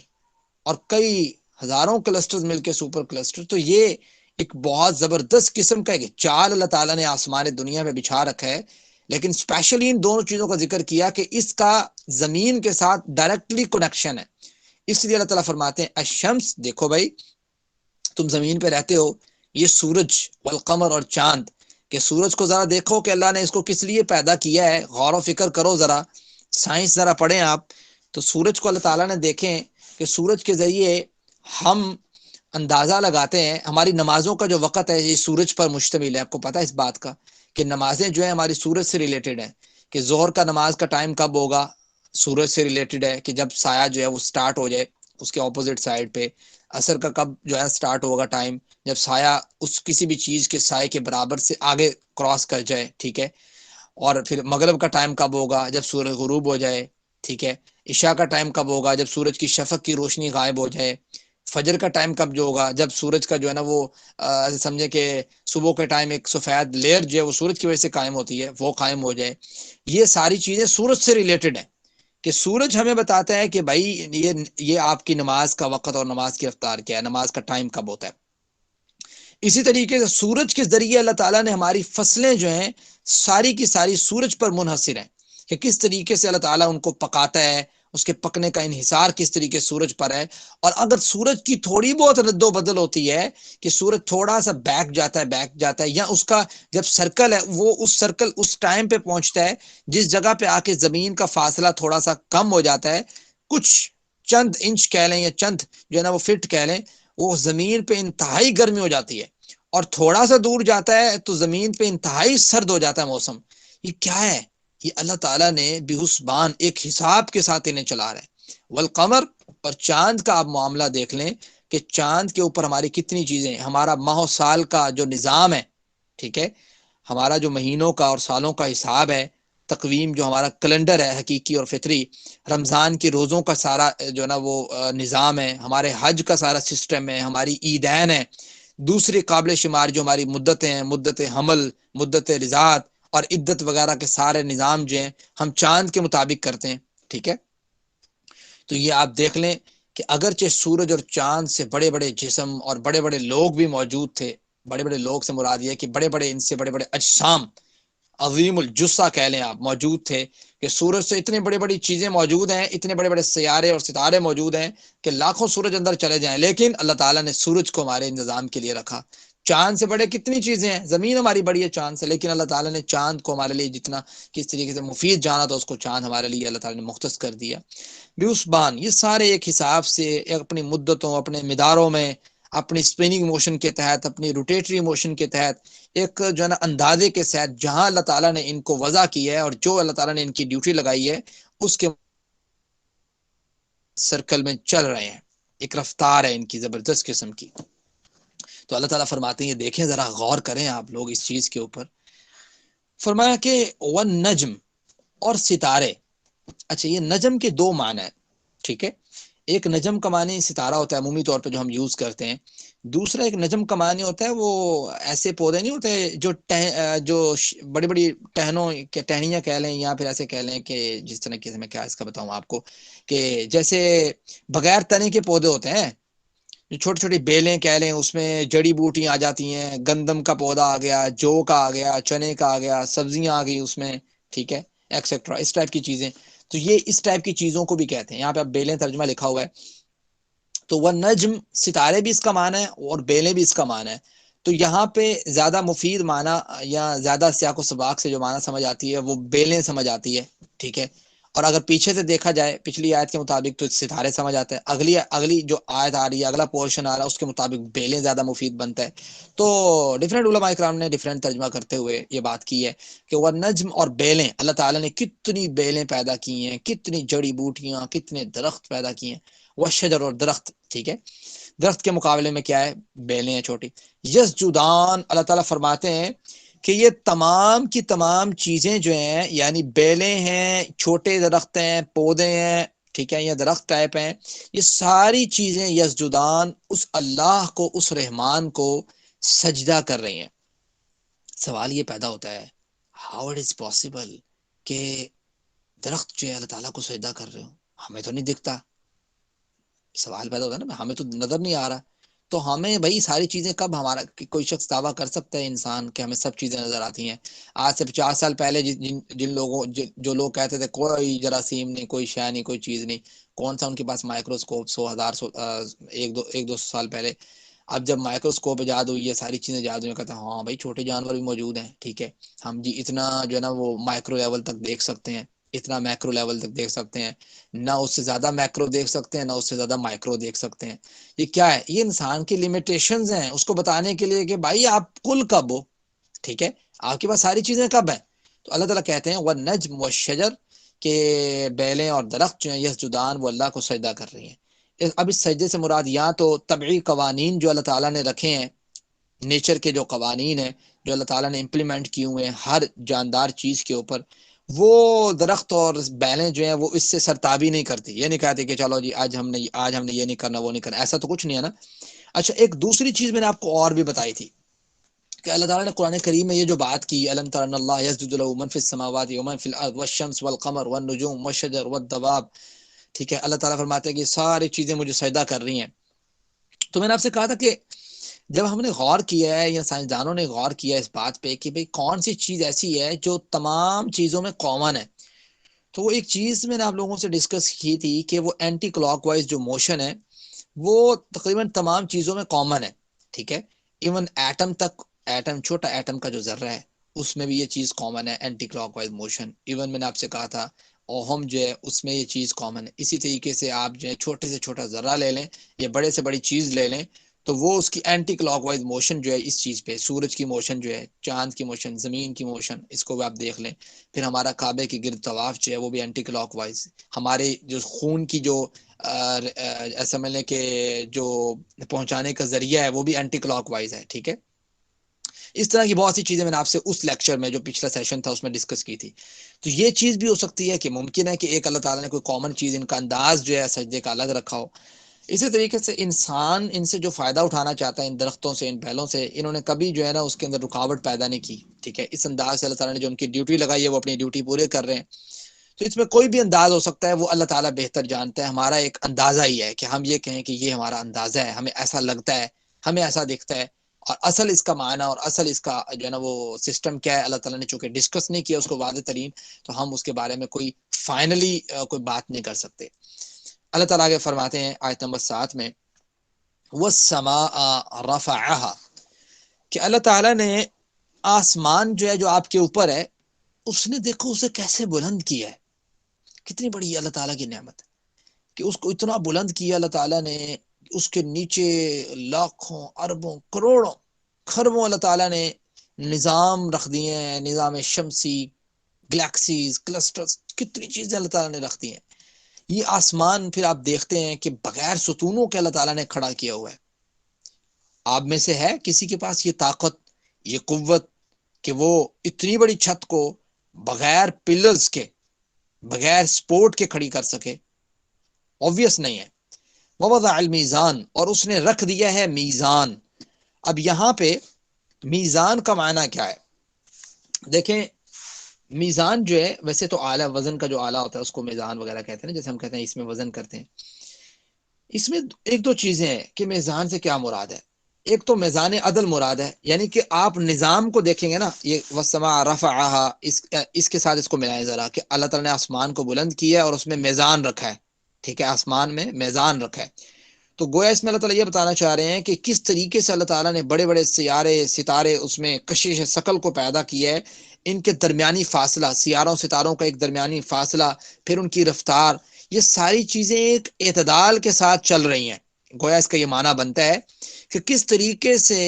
اور کئی ہزاروں کلسٹر مل کے سپر کلسٹر، تو یہ ایک بہت زبردست قسم کا ایک چال اللہ تعالیٰ نے آسمان دنیا میں بچھا رکھا ہے۔ لیکن اسپیشلی ان دونوں چیزوں کا ذکر کیا کہ اس کا زمین کے ساتھ ڈائریکٹلی کنیکشن ہے، اس لیے اللہ تعالیٰ فرماتے ہیں الشمس، دیکھو بھائی تم زمین پہ رہتے ہو، یہ سورج والقمر اور چاند، کہ سورج کو ذرا دیکھو کہ اللہ نے اس کو کس لیے پیدا کیا ہے، غور و فکر کرو، ذرا سائنس ذرا پڑھیں آپ تو سورج کو اللہ تعالیٰ نے دیکھیں کہ سورج کے ذریعے ہم اندازہ لگاتے ہیں، ہماری نمازوں کا جو وقت ہے یہ سورج پر مشتمل ہے۔ آپ کو پتہ ہے اس بات کا کہ نمازیں جو ہیں ہماری سورج سے ریلیٹڈ ہیں، کہ ظہر کا نماز کا ٹائم کب ہوگا، سورج سے ریلیٹڈ ہے، کہ جب سایہ جو ہے وہ سٹارٹ ہو جائے اس کے اپوزٹ سائڈ پہ۔ عصر کا کب جو ہے سٹارٹ ہوگا ٹائم، جب سایہ اس کسی بھی چیز کے سائے کے برابر سے آگے کراس کر جائے، ٹھیک ہے۔ اور پھر مغرب کا ٹائم کب ہوگا، جب سورج غروب ہو جائے، ٹھیک ہے۔ عشاء کا ٹائم کب ہوگا، جب سورج کی شفق کی روشنی غائب ہو جائے۔ فجر کا ٹائم کب جو ہوگا، جب سورج کا جو ہے نا وہ سمجھے کہ صبح کے ٹائم ایک سفید لیئر جو ہے وہ سورج کی وجہ سے قائم ہوتی ہے وہ قائم ہو جائے۔ یہ ساری چیزیں سورج سے ریلیٹڈ ہیں، کہ سورج ہمیں بتاتا ہے کہ بھائی یہ آپ کی نماز کا وقت اور نماز کی رفتار کیا ہے، نماز کا ٹائم کب ہوتا ہے۔ اسی طریقے سے سورج کے ذریعے اللہ تعالیٰ نے ہماری فصلیں جو ہیں ساری کی ساری سورج پر منحصر ہیں، کہ کس طریقے سے اللہ تعالیٰ ان کو پکاتا ہے اس کے پکنے کا انحصار کس طریقے سورج پر ہے، اور اگر سورج کی تھوڑی بہت رد و بدل ہوتی ہے کہ سورج تھوڑا سا بیک جاتا ہے یا اس کا جب سرکل ہے وہ اس سرکل اس ٹائم پہ پہنچتا ہے جس جگہ پہ آ کے زمین کا فاصلہ تھوڑا سا کم ہو جاتا ہے، کچھ چند انچ کہہ لیں یا چند جو ہے نا وہ فٹ کہہ لیں، وہ زمین پہ انتہائی گرمی ہو جاتی ہے، اور تھوڑا سا دور جاتا ہے تو زمین پہ انتہائی سرد ہو جاتا ہے موسم۔ یہ کیا ہے؟ یہ اللہ تعالیٰ نے بحسبان ایک حساب کے ساتھ انہیں چلا رہا ہے۔ والقمر، اور چاند کا آپ معاملہ دیکھ لیں کہ چاند کے اوپر ہماری کتنی چیزیں، ہمارا ماہ و سال کا جو نظام ہے، ٹھیک ہے، ہمارا جو مہینوں کا اور سالوں کا حساب ہے، تقویم جو ہمارا کیلنڈر ہے حقیقی اور فطری، رمضان کے روزوں کا سارا جو ہے نا وہ نظام ہے، ہمارے حج کا سارا سسٹم ہے، ہماری عیدین ہے، دوسری قابل شمار جو ہماری مدتیں ہیں، مدت حمل، مدت رضاعت اور عدت وغیرہ کے سارے نظام جو ہیں ہم چاند کے مطابق کرتے ہیں، ٹھیک ہے۔ تو یہ آپ دیکھ لیں کہ اگرچہ سورج اور چاند سے بڑے بڑے جسم اور بڑے بڑے لوگ بھی موجود تھے، بڑے بڑے لوگ سے مراد یہ کہ بڑے بڑے ان سے بڑے بڑے اجسام، عظیم الجثہ کہہ لیں آپ، موجود تھے، کہ سورج سے اتنے بڑی بڑی چیزیں موجود ہیں، اتنے بڑے بڑے سیارے اور ستارے موجود ہیں کہ لاکھوں سورج اندر چلے جائیں، لیکن اللہ تعالیٰ نے سورج کو ہمارے انتظام کے لیے رکھا۔ چاند سے بڑے کتنی چیزیں ہیں، زمین ہماری بڑی ہے چاند سے، لیکن اللہ تعالیٰ نے چاند کو ہمارے لیے جتنا کس طریقے سے مفید جانا تھا اس کو چاند ہمارے لیے اللہ تعالیٰ نے مختص کر دیا۔ بیوسبان، یہ سارے ایک حساب سے اپنی مدتوں، اپنے مداروں میں، اپنی سپننگ موشن کے تحت، اپنی روٹیٹری موشن کے تحت، ایک جو ہے نا اندازے کے ساتھ جہاں اللہ تعالیٰ نے ان کو وضع کیا ہے اور جو اللہ تعالیٰ نے ان کی ڈیوٹی لگائی ہے اس کے سرکل میں چل رہے ہیں، ایک رفتار ہے ان کی زبردست قسم کی۔ تو اللہ تعالیٰ فرماتے ہیں، یہ دیکھیں ذرا غور کریں آپ لوگ اس چیز کے اوپر، فرمایا کہ والنجم، اور ستارے۔ اچھا، یہ نجم کے دو معنی ہیں، ٹھیک ہے، ایک نجم کا معنی ستارہ ہوتا ہے عمومی طور پہ جو ہم یوز کرتے ہیں، دوسرا ایک نجم کا معنی ہوتا ہے وہ ایسے پودے نہیں ہوتے جو بڑی بڑی ٹہنوں کے ٹہنیاں کہہ لیں، یا پھر ایسے کہہ لیں کہ جس طرح کی میں کیا اس کا بتاؤں آپ کو، کہ جیسے بغیر تنے کے پودے ہوتے ہیں، جو چھوٹی چھوٹی بیلیں کہہ لیں، اس میں جڑی بوٹیاں آ جاتی ہیں، گندم کا پودا آ گیا، جو کا آ گیا، چنے کا آ گیا، سبزیاں آ گئی اس میں، ٹھیک ہے، ایکسیکٹرا، اس ٹائپ کی چیزیں، تو یہ اس ٹائپ کی چیزوں کو بھی کہتے ہیں۔ یہاں پہ اب بیلیں ترجمہ لکھا ہوا ہے، تو وہ نجم، ستارے بھی اس کا معنی ہے اور بیلیں بھی اس کا معنی ہے۔ تو یہاں پہ زیادہ مفید معنی یا زیادہ سیاق و سباق سے جو معنی سمجھ آتی ہے وہ بیلیں سمجھ آتی ہے، ٹھیک ہے، اور اگر پیچھے سے دیکھا جائے پچھلی آیت کے مطابق تو ستارے سمجھ آتا ہے، اگلی جو آیت آ رہی ہے، اگلا پورشن آ رہا ہے، اس کے مطابق بیلیں زیادہ مفید بنتا ہے۔ تو ڈیفرنٹ علماء اکرام نے ڈیفرنٹ ترجمہ کرتے ہوئے یہ بات کی ہے کہ وہ نجم اور بیلیں، اللہ تعالیٰ نے کتنی بیلیں پیدا کی ہیں، کتنی جڑی بوٹیاں، کتنے درخت پیدا کیے ہیں، وہ شجر، اور درخت، ٹھیک ہے، درخت کے مقابلے میں کیا ہے، بیلیں ہیں چھوٹی۔ یسجدان، اللہ تعالیٰ فرماتے ہیں کہ یہ تمام کی تمام چیزیں جو ہیں، یعنی بیلیں ہیں، چھوٹے درخت ہیں، پودے ہیں، ٹھیک ہے، یا درخت ٹائپ ہیں، یہ ساری چیزیں یسجدان، اس اللہ کو، اس رحمان کو سجدہ کر رہی ہیں۔ سوال یہ پیدا ہوتا ہے، ہاؤ اٹ از پاسبل کہ درخت جو ہے اللہ تعالیٰ کو سجدہ کر رہے ہو، ہمیں تو نہیں دکھتا۔ سوال پیدا ہوتا ہے نا، ہمیں تو نظر نہیں آ رہا، تو ہمیں بھائی ساری چیزیں کب، ہمارا کوئی شخص دعویٰ کر سکتا ہے انسان کہ ہمیں سب چیزیں نظر آتی ہیں؟ آج سے 50 سال پہلے جو لوگ کہتے تھے کوئی جراثیم نہیں، کوئی شے نہیں، کوئی چیز نہیں، کون سا ان کے پاس مائکروسکوپ، 100 1000 ایک دو سال پہلے، اب جب مائکروسکوپ ایجاد ہوئی ہے، ساری چیزیں ایجاد ہوئی، کہتے ہیں ہاں بھائی چھوٹے جانور بھی موجود ہیں، ٹھیک ہے، ہم جی اتنا جو ہے نا وہ مائکرو لیول تک دیکھ سکتے ہیں، اتنا میکرو لیول تک دیکھ سکتے ہیں، نہ اس سے زیادہ میکرو دیکھ سکتے ہیں، نہ اس سے زیادہ مائکرو دیکھ سکتے ہیں۔ یہ کیا ہے؟ یہ انسان کی لیمیٹیشنز ہیں، اس کو بتانے کے لیے کہ بھائی آپ کل کب ہو، ٹھیک ہے، آپ کے پاس ساری چیزیں کب ہیں؟ تو اللہ تعالیٰ کہتے ہیں والنجم والشجر، کہ بیلیں اور درخت جو ہیں یسجدان، وہ اللہ کو سجدہ کر رہی ہیں۔ اب اس سجدے سے مراد یا تو طبعی قوانین جو اللہ تعالیٰ نے رکھے ہیں، نیچر کے جو قوانین ہیں جو اللہ تعالیٰ نے امپلیمنٹ کیے ہوئے ہیں ہر جاندار چیز کے اوپر، وہ درخت اور بیلیں جو ہیں وہ اس سے سرتابی نہیں کرتی، یہ نہیں کہتے کہ چلو جی آج ہم نے یہ نہیں کرنا، وہ نہیں کرنا، ایسا تو کچھ نہیں ہے نا۔ اچھا، ایک دوسری چیز میں نے آپ کو اور بھی بتائی تھی کہ اللہ تعالیٰ نے قرآن کریم میں یہ جو بات کی، الم تر ان اللہ یسجد له من فی السماوات ومن فی الارض والشمس والقمر والنجوم والشجر والدواب، ٹھیک ہے، اللہ تعالیٰ فرماتے ہیں کہ ساری چیزیں مجھے سجدہ کر رہی ہیں۔ تو میں نے آپ سے کہا تھا کہ جب ہم نے غور کیا ہے یا سائنسدانوں نے غور کیا اس بات پہ کہ بھئی کون سی چیز ایسی ہے جو تمام چیزوں میں کامن ہے، تو وہ ایک چیز میں نے آپ لوگوں سے ڈسکس کی تھی کہ وہ اینٹی کلاک وائز جو موشن ہے وہ تقریباً تمام چیزوں میں کامن ہے، ٹھیک ہے، ایون ایٹم تک، ایٹم چھوٹا ایٹم کا جو ذرہ ہے اس میں بھی یہ چیز کامن ہے، anticlockwise motion. Even میں نے آپ سے کہا تھا اوہم جو ہے اس میں یہ چیز کامن ہے۔ اسی طریقے سے آپ جو ہے چھوٹے سے چھوٹا ذرہ لے لیں یا بڑے سے بڑی چیز لے لیں تو وہ اس کی اینٹی کلاک وائز موشن جو ہے اس چیز پہ، سورج کی موشن جو ہے، چاند کی موشن، زمین کی موشن، اس کو بھی آپ دیکھ لیں۔ پھر ہمارا کعبے کے گرد طواف جو ہے وہ بھی اینٹی کلاک وائز، ہمارے جو خون کی جو ایسا ملنے کے جو پہنچانے کا ذریعہ ہے وہ بھی اینٹی کلاک وائز ہے، ٹھیک ہے۔ اس طرح کی بہت سی چیزیں میں نے آپ سے اس لیکچر میں جو پچھلا سیشن تھا اس میں ڈسکس کی تھی۔ تو یہ چیز بھی ہو سکتی ہے کہ ممکن ہے کہ ایک اللہ تعالیٰ نے کوئی کامن چیز، ان کا انداز جو ہے سجدے کا الگ رکھا ہو۔ اسی طریقے سے انسان ان سے جو فائدہ اٹھانا چاہتا ہے، ان درختوں سے، ان بیلوں سے، انہوں نے کبھی جو ہے نا اس کے اندر رکاوٹ پیدا نہیں کی، ٹھیک ہے۔ اس انداز سے اللہ تعالیٰ نے جو ان کی ڈیوٹی لگائی ہے وہ اپنی ڈیوٹی پورے کر رہے ہیں۔ تو اس میں کوئی بھی انداز ہو سکتا ہے، وہ اللہ تعالیٰ بہتر جانتا ہے۔ ہمارا ایک اندازہ ہی ہے کہ ہم یہ کہیں کہ یہ ہمارا اندازہ ہے، ہمیں ایسا لگتا ہے، ہمیں ایسا دکھتا ہے، اور اصل اس کا معنی اور اصل اس کا جو ہے نا وہ سسٹم کیا ہے، اللہ تعالیٰ نے چونکہ ڈسکس نہیں کیا اس کو واضح ترین، تو ہم اس کے بارے میں کوئی فائنلی کوئی بات نہیں کر سکتے۔ اللہ تعالیٰ آگے فرماتے ہیں آیت نمبر 7 میں، وَالسَّمَاءَ رَفَعَهَا، کہ اللہ تعالیٰ نے آسمان جو ہے جو آپ کے اوپر ہے، اس نے دیکھو اسے کیسے بلند کیا ہے۔ کتنی بڑی اللہ تعالیٰ کی نعمت ہے کہ اس کو اتنا بلند کیا اللہ تعالیٰ نے، اس کے نیچے لاکھوں اربوں کروڑوں خربوں اللہ تعالیٰ نے نظام رکھ دیے ہیں، نظام شمسی، گلیکسیز، کلسٹرز، کتنی چیزیں اللہ تعالیٰ نے رکھ دی ہیں۔ یہ آسمان پھر آپ دیکھتے ہیں کہ بغیر ستونوں کے اللہ تعالیٰ نے کھڑا کیا ہوا ہے۔ آپ میں سے ہے کسی کے پاس یہ طاقت، یہ قوت کہ وہ اتنی بڑی چھت کو بغیر پلرز کے، بغیر سپورٹ کے کھڑی کر سکے؟ اوبویس نہیں ہے۔ وَوَضَعَ الْمِيزَانَ، اور اس نے رکھ دیا ہے میزان۔ اب یہاں پہ میزان کا معنی کیا ہے؟ دیکھیں میزان جو ہے ویسے تو آلہ، وزن کا جو آلہ ہوتا ہے اس کو میزان وغیرہ کہتے ہیں، جیسے ہم کہتے ہیں اس میں وزن کرتے ہیں۔ اس میں ایک دو چیزیں ہیں کہ میزان سے کیا مراد ہے۔ ایک تو میزان عدل مراد ہے، یعنی کہ آپ نظام کو دیکھیں گے نا، یہ وَالسَّمَاءَ رَفَعَهَا، اس کے ساتھ اس کو ملائیں ذرا کہ اللہ تعالیٰ نے آسمان کو بلند کیا ہے اور اس میں میزان رکھا ہے، ٹھیک ہے، آسمان میں میزان رکھا ہے۔ تو گویا اس میں اللہ تعالیٰ یہ بتانا چاہ رہے ہیں کہ کس طریقے سے اللہ تعالیٰ نے بڑے بڑے سیارے، ستارے، اس میں کشش ثقل کو پیدا کیا ہے، ان کے درمیانی فاصلہ، سیاروں ستاروں کا ایک درمیانی فاصلہ، پھر ان کی رفتار، یہ ساری چیزیں ایک اعتدال کے ساتھ چل رہی ہیں۔ گویا اس کا یہ معنی بنتا ہے کہ کس طریقے سے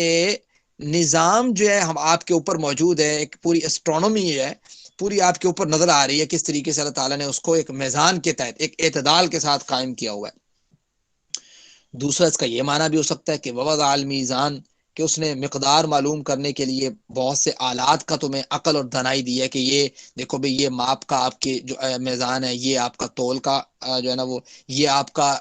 نظام جو ہے ہم آپ کے اوپر موجود ہے، ایک پوری اسٹرونومی ہے، پوری آپ کے اوپر نظر آ رہی ہے، کس طریقے سے اللہ تعالیٰ نے اس کو ایک میزان کے تحت، ایک اعتدال کے ساتھ قائم کیا ہوا ہے۔ دوسرا اس کا یہ معنی بھی ہو سکتا ہے کہ وَوَضَعَ الْمِيزَانَ، کہ اس نے مقدار معلوم کرنے کے لیے بہت سے آلات کا تمہیں عقل اور دانائی دی ہے کہ یہ دیکھو بھئی، یہ ماپ کا آپ کے جو میزان ہے، یہ آپ کا تول کا جو ہے نا وہ، یہ آپ کا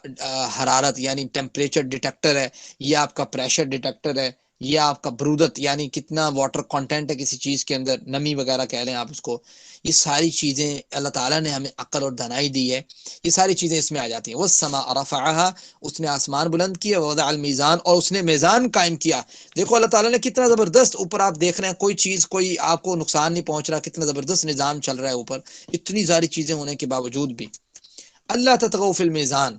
حرارت یعنی ٹیمپریچر ڈیٹیکٹر ہے، یہ آپ کا پریشر ڈیٹیکٹر ہے، یہ آپ کا برودت یعنی کتنا واٹر کانٹینٹ ہے کسی چیز کے اندر، نمی وغیرہ کہہ لیں آپ اس کو۔ یہ ساری چیزیں اللہ تعالیٰ نے ہمیں عقل اور دانائی دی ہے، یہ ساری چیزیں اس میں آ جاتی ہیں۔ وَالسَّمَاءَ رَفَعَهَا، اس نے آسمان بلند کیا، وَوَضَعَ الْمِيزَانَ، اور اس نے میزان قائم کیا۔ دیکھو اللہ تعالیٰ نے کتنا زبردست اوپر، آپ دیکھ رہے ہیں کوئی چیز، کوئی آپ کو نقصان نہیں پہنچ رہا، کتنا زبردست نظام چل رہا ہے اوپر، اتنی ساری چیزیں ہونے کے باوجود بھی۔ اللہ تطغوا فی المیزان،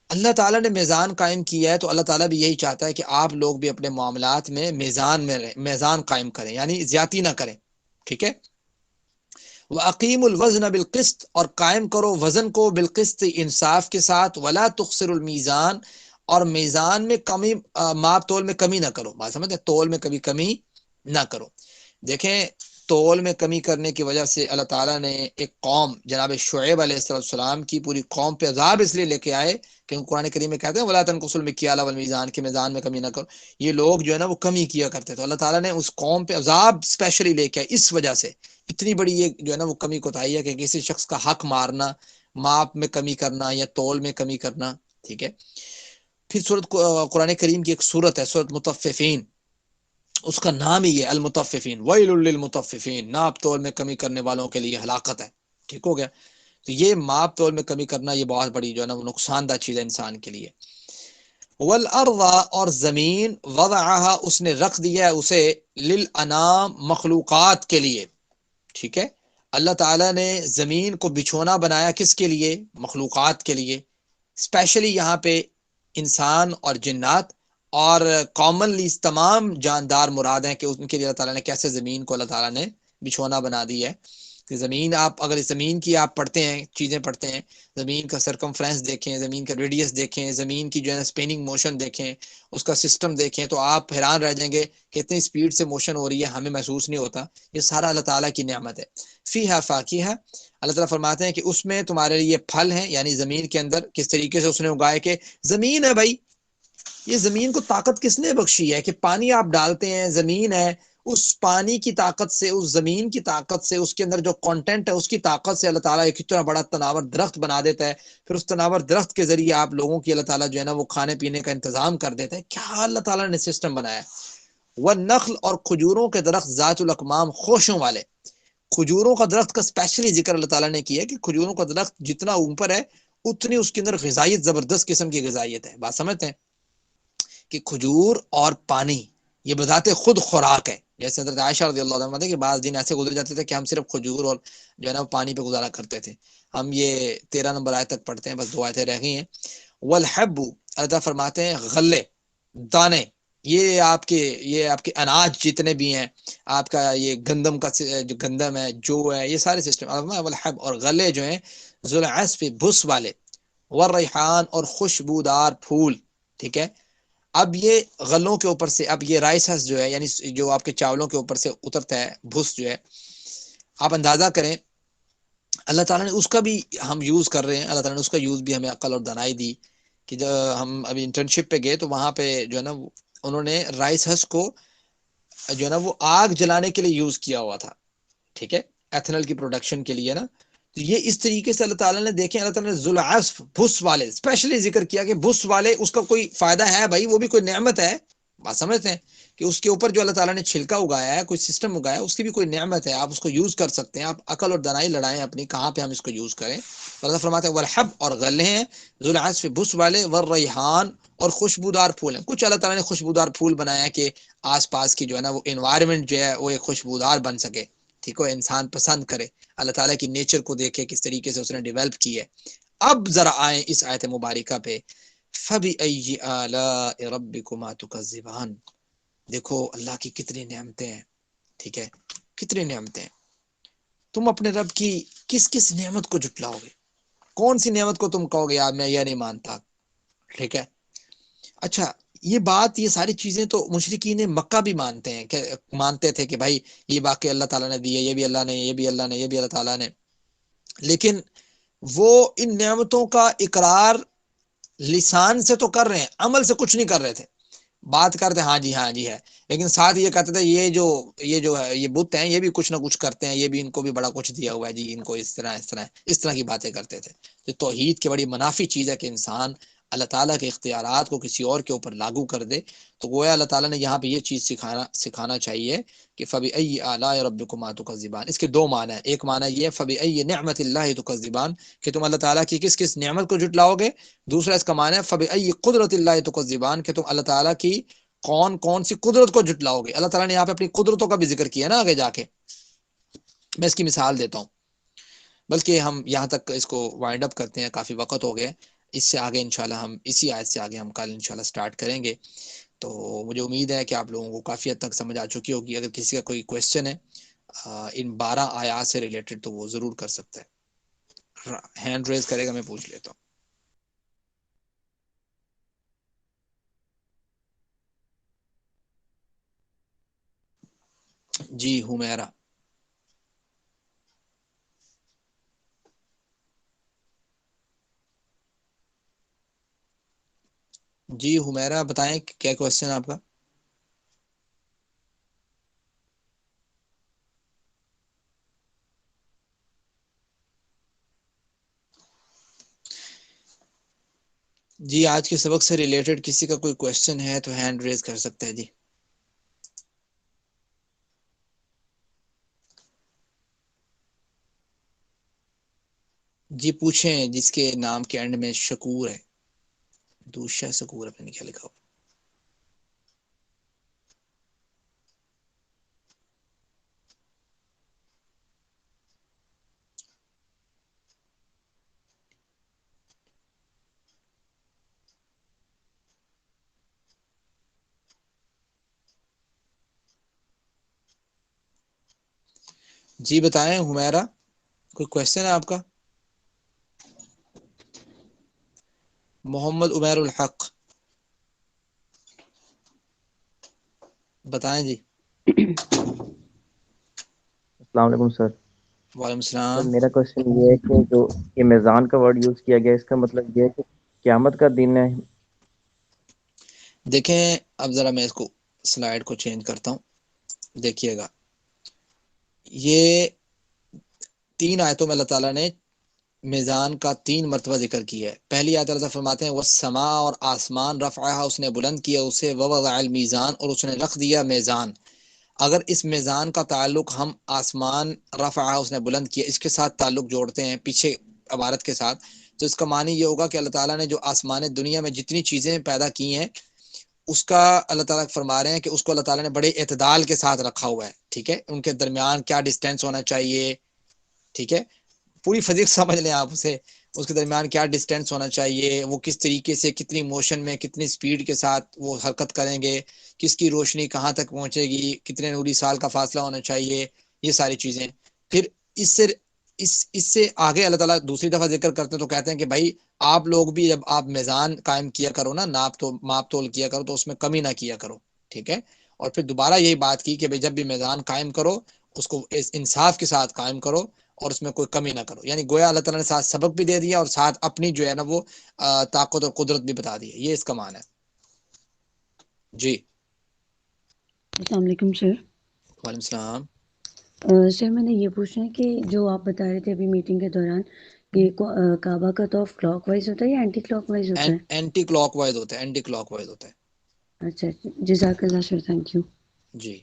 اللہ تعالیٰ نے میزان قائم کیا ہے، تو اللہ تعالیٰ بھی یہی چاہتا ہے کہ آپ لوگ بھی اپنے معاملات میں میزان میں رہیں، میزان قائم کریں، یعنی زیادتی نہ کریں، ٹھیک ہے۔ وَأَقِيمُوا الْوَزْنَ بِالْقِسْطِ، اور قائم کرو وزن کو بالقسط، انصاف کے ساتھ، وَلَا تُخْسِرُوا الْمِيزَانَ، اور میزان میں کمی، ماپ تول میں کمی نہ کرو، بات سمجھتے ہیں، تول میں کبھی کمی نہ کرو۔ دیکھیں تول میں کمی کرنے کی وجہ سے اللہ تعالیٰ نے ایک قوم جناب شعیب علیہ السلام کی پوری قوم پہ عذاب اس لیے لے کے آئے کہ قرآن کریم میں کہتے ہیں وَلَا تَنْقُصُوا الْمِكْيَالَ وَالْمِيزَانَ، کہ میزان میں کمی نہ کرو۔ یہ لوگ جو ہے نا وہ کمی کیا کرتے، تو اللہ تعالیٰ نے اس قوم پہ عذاب اسپیشلی لے کے آئے اس وجہ سے۔ اتنی بڑی یہ جو ہے نا وہ کمی کوتاہی ہے کہ کسی شخص کا حق مارنا، ماپ میں کمی کرنا یا تول میں کمی کرنا، ٹھیک ہے۔ پھر قرآن کریم کی ایک سورت ہے، سورت مطففین، اس کا نام ہی ہے المطففین، ویل للمطففین، ناپ تول میں کمی کرنے والوں کے لیے ہلاکت ہے، ٹھیک ہو گیا۔ تو یہ ماپ تول میں کمی کرنا یہ بہت بڑی جو ہے نا وہ نقصان دہ چیز ہے انسان کے لیے۔ والارض، اور زمین، وضعها، اس نے رکھ دیا ہے اسے، للانام، مخلوقات کے لیے، ٹھیک ہے۔ اللہ تعالیٰ نے زمین کو بچھونا بنایا کس کے لیے؟ مخلوقات کے لیے، اسپیشلی یہاں پہ انسان اور جنات، اور کامنلی تمام جاندار مراد ہیں کہ ان کے لیے اللہ تعالیٰ نے کیسے زمین کو اللہ تعالیٰ نے بچھونا بنا دی ہے کہ زمین، آپ اگر زمین کی آپ پڑھتے ہیں، چیزیں پڑھتے ہیں، زمین کا سرکمفرنس دیکھیں، زمین کا ریڈیس دیکھیں، زمین کی جو ہے اسپیننگ موشن دیکھیں، اس کا سسٹم دیکھیں، تو آپ حیران رہ جائیں گے کہ اتنی سپیڈ سے موشن ہو رہی ہے، ہمیں محسوس نہیں ہوتا۔ یہ سارا اللہ تعالیٰ کی نعمت ہے۔ فیہا فاکہہ، اللہ تعالیٰ فرماتے ہیں کہ اس میں تمہارے لیے پھل ہیں، یعنی زمین کے اندر کس طریقے سے اس نے اگائے، کہ زمین ہے بھائی، یہ زمین کو طاقت کس نے بخشی ہے کہ پانی آپ ڈالتے ہیں، زمین ہے، اس پانی کی طاقت سے، اس زمین کی طاقت سے، اس کے اندر جو کانٹینٹ ہے اس کی طاقت سے اللہ تعالیٰ ایک اتنا بڑا تناور درخت بنا دیتا ہے، پھر اس تناور درخت کے ذریعے آپ لوگوں کی اللہ تعالیٰ جو ہے نا وہ کھانے پینے کا انتظام کر دیتا ہے۔ کیا اللہ تعالیٰ نے سسٹم بنایا ہے۔ والنخل، اور کھجوروں کے درخت، ذات الاکمام، خوشوں والے۔ کھجوروں کا درخت کا اسپیشلی ذکر اللہ تعالیٰ نے کیا ہے کہ کھجوروں کا درخت جتنا اوپر ہے اتنی اس کے اندر غذائیت، زبردست قسم کی غذائیت ہے۔ بات سمجھتے ہیں کہ کھجور اور پانی یہ بذات خود خوراک ہے۔ جیسے حضرت عائشہ رضی اللہ عنہ کہ بعض دن ایسے گزر جاتے تھے کہ ہم صرف کھجور اور جو ہے نا پانی پہ گزارا کرتے تھے۔ ہم یہ 13 نمبر آیت تک پڑھتے ہیں، بس 2 آیتیں رہ گئی ہیں۔ والحب، اللہ تعالیٰ فرماتے ہیں غلے، دانے، یہ آپ کے اناج جتنے بھی ہیں، آپ کا یہ گندم کا جو گندم ہے، جو ہے، یہ سارے سسٹم۔ والحب، اور غلے جو ہیں، ذو العصف، بھس والے، والریحان، اور خوشبودار پھول، ٹھیک ہے۔ اب یہ غلوں کے اوپر سے، اب یہ رائسز جو ہے، یعنی جو آپ کے چاولوں کے اوپر سے اترتا ہے بھس جو ہے، آپ اندازہ کریں اللہ تعالیٰ نے اس کا بھی ہم یوز کر رہے ہیں، اللہ تعالیٰ نے اس کا یوز بھی ہمیں عقل اور دانائی دی کہ جب ہم ابھی انٹرنشپ پہ گئے تو وہاں پہ جو ہے نا انہوں نے رائس ہس کو جو ہے نا وہ آگ جلانے کے لیے یوز کیا ہوا تھا، ٹھیک ہے، ایتھنل کی پروڈکشن کے لیے نا۔ تو یہ اس طریقے سے اللہ تعالیٰ نے دیکھیں، اللہ تعالیٰ نے ذو العصف، بھس والے، اسپیشلی ذکر کیا کہ بھس والے، اس کا کوئی فائدہ ہے بھائی، وہ بھی کوئی نعمت ہے۔ بات سمجھتے ہیں کہ اس کے اوپر جو اللہ تعالیٰ نے چھلکا اگایا ہے، کوئی سسٹم اگایا ہے، اس کی بھی کوئی نعمت ہے، آپ اس کو یوز کر سکتے ہیں۔ آپ عقل اور دانائی لڑائیں اپنی کہاں پہ ہم اس کو یوز کریں۔ اللہ فرماتے ہیں والحب، اور غلے ہیں، ذو العصف، بھس والے، والریحان، اور خوشبودار پھول ہیں۔ کچھ اللہ تعالیٰ نے خوشبودار پھول بنایا ہے کہ آس پاس کی جو ہے نا وہ انوائرمنٹ جو ہے وہ ایک خوشبودار بن سکے، ٹھیک ہے، انسان پسند کرے، اللہ تعالیٰ کی نیچر کو دیکھے کس طریقے سے اس نے ڈیولپ کی ہے۔ اب ذرا آئیں اس آیت مبارکہ پہ، فَبِأَيِّ آلَاءِ رَبِّكُمَا تُكَذِّبَانِ، دیکھو اللہ کی کتنی نعمتیں ہیں، ٹھیک ہے، کتنی نعمتیں ہیں، تم اپنے رب کی کس کس نعمت کو جھٹلاؤ گے؟ کون سی نعمت کو تم کہو گے یار میں یہ نہیں مانتا، ٹھیک ہے۔ اچھا، یہ بات، یہ ساری چیزیں تو مشرکین مکہ بھی مانتے ہیں، کہ مانتے تھے کہ بھائی یہ واقعی اللہ تعالیٰ نے دی ہے، یہ بھی اللہ نے، یہ بھی اللہ نے، یہ بھی اللہ تعالیٰ نے، لیکن وہ ان نعمتوں کا اقرار لسان سے تو کر رہے ہیں، عمل سے کچھ نہیں کر رہے تھے۔ بات کرتے ہاں جی ہاں جی ہے، لیکن ساتھ یہ کہتے تھے یہ جو ہے یہ بت ہیں، یہ بھی کچھ نہ کچھ کرتے ہیں، یہ بھی ان کو بھی بڑا کچھ دیا ہوا ہے جی، ان کو اس طرح کی باتیں کرتے تھے۔ تو توحید کی بڑی منافی چیز ہے کہ انسان اللہ تعالیٰ کے اختیارات کو کسی اور کے اوپر لاگو کر دے۔ تو گویا اللہ تعالیٰ نے یہاں پہ یہ چیز سکھانا چاہیے کہ فَبِأَيِّ آلَاءِ رَبِّكُمَا تُكَذِّبَانِ، اس کے 2 معنی ہیں۔ ایک معنی یہ ہے فَبِأَيِّ نِعْمَةِ اللَّهِ تُكَذِّبَانِ، کہ تم اللہ تعالیٰ کی کس کس نعمت کو جھٹلاؤ گے۔ دوسرا اس کا معنی ہے فَبِأَيِّ قُدْرَةِ اللَّهِ تُكَذِّبَانِ، کہ تم اللہ تعالیٰ کی کون کون سی قدرت کو جھٹلاؤ گے۔ اللہ تعالیٰ نے یہاں پہ اپنی قدرتوں کا بھی ذکر کیا نا آگے جا کے، میں اس کی مثال دیتا ہوں، بلکہ ہم یہاں تک اس کو وائنڈ اپ کرتے ہیں، کافی وقت ہو گیا، اس سے آگے انشاءاللہ ہم اسی آیت سے آگے ہم کل انشاءاللہ سٹارٹ کریں گے۔ تو مجھے امید ہے کہ آپ لوگوں کو کافی حد تک سمجھ آ چکی ہوگی۔ اگر کسی کا کوئی کویسچن ہے ان 12 آیات سے ریلیٹڈ تو وہ ضرور کر سکتا ہے، ہینڈ ریز کرے گا، میں پوچھ لیتا ہوں۔ جی حمیرہ، جی حمیرہ بتائیں کیا کویسچن آپ کا؟ جی آج کے سبق سے ریلیٹڈ کسی کا کوئی کویسچن ہے تو ہینڈ ریز کر سکتا ہے جی۔ جی پوچھیں، جس کے نام کے اینڈ میں شکور ہے، دوشا شکور، اپنے کیا لکھا ہو۔ جی بتائیں حمیرہ، کوئی کوشچن ہے آپ کا؟ محمد عمیر الحق بتائیں جی۔ السلام علیکم سر۔ وعلیکم سر السلام۔ میرا کوشچن یہ ہے کہ جو یہ میزان کا ورڈ یوز کیا گیا اس کا مطلب یہ ہے کہ قیامت کا دن ہے؟ دیکھیں اب ذرا میں اس کو سلائیڈ کو چینج کرتا ہوں، دیکھیے گا، یہ 3 آیتوں میں اللہ تعالیٰ نے میزان کا 3 مرتبہ ذکر کیا ہے۔ پہلی آیت اللہ فرماتے ہیں والسماء، اور آسمان، رفعہا، اس نے بلند کیا اسے، ووضع المیزان، اور اس نے رکھ دیا میزان۔ اگر اس میزان کا تعلق ہم آسمان، رفعہا، اس نے بلند کیا، اس کے ساتھ تعلق جوڑتے ہیں پیچھے عبارت کے ساتھ، تو اس کا معنی یہ ہوگا کہ اللہ تعالیٰ نے جو آسمان دنیا میں جتنی چیزیں پیدا کی ہیں اس کا اللہ تعالیٰ فرما رہے ہیں کہ اس کو اللہ تعالیٰ نے بڑے اعتدال کے ساتھ رکھا ہوا ہے، ٹھیک ہے، ان کے درمیان کیا ڈسٹینس ہونا چاہیے، ٹھیک ہے، پوری فزکس سمجھ لیں آپ اسے، اس کے درمیان کیا ڈسٹینس ہونا چاہیے، وہ کس طریقے سے کتنی موشن میں کتنی سپیڈ کے ساتھ وہ حرکت کریں گے، کس کی روشنی کہاں تک پہنچے گی، کتنے نوری سال کا فاصلہ ہونا چاہیے، یہ ساری چیزیں۔ پھر اس سے آگے اللہ تعالیٰ دوسری دفعہ ذکر کرتے ہیں تو کہتے ہیں کہ بھائی آپ لوگ بھی جب آپ میزان قائم کیا کرو نا، ماپ تول کیا کرو، تو اس میں کمی نہ کیا کرو، ٹھیک ہے۔ اور پھر دوبارہ یہی بات کی کہ بھائی جب بھی میزان قائم کرو اس کو انصاف کے ساتھ قائم کرو اور اس میں کوئی کمی نہ کرو، یعنی گویا اللہ تعالیٰ نے ساتھ سبق بھی دے دیا اور ساتھ اپنی جو ہے نا وہ طاقت اور قدرت بھی بتا دی ہے، یہ اس کا معنی ہے۔ جی السلام علیکم سر۔ وعلیکم السلام۔ سر میں نے یہ پوچھنا ہے کہ جو آپ بتا رہے تھے ابھی میٹنگ کے دوران کہ کعبہ کا طواف کلاک وائز ہوتا ہے یا اینٹی کلاک وائز ہوتا ہے؟ اینٹی کلاک وائز ہوتا ہے، اینٹی کلاک وائز ہوتا ہے۔ اچھا، جزاک اللہ سر، تھینک یو۔ جی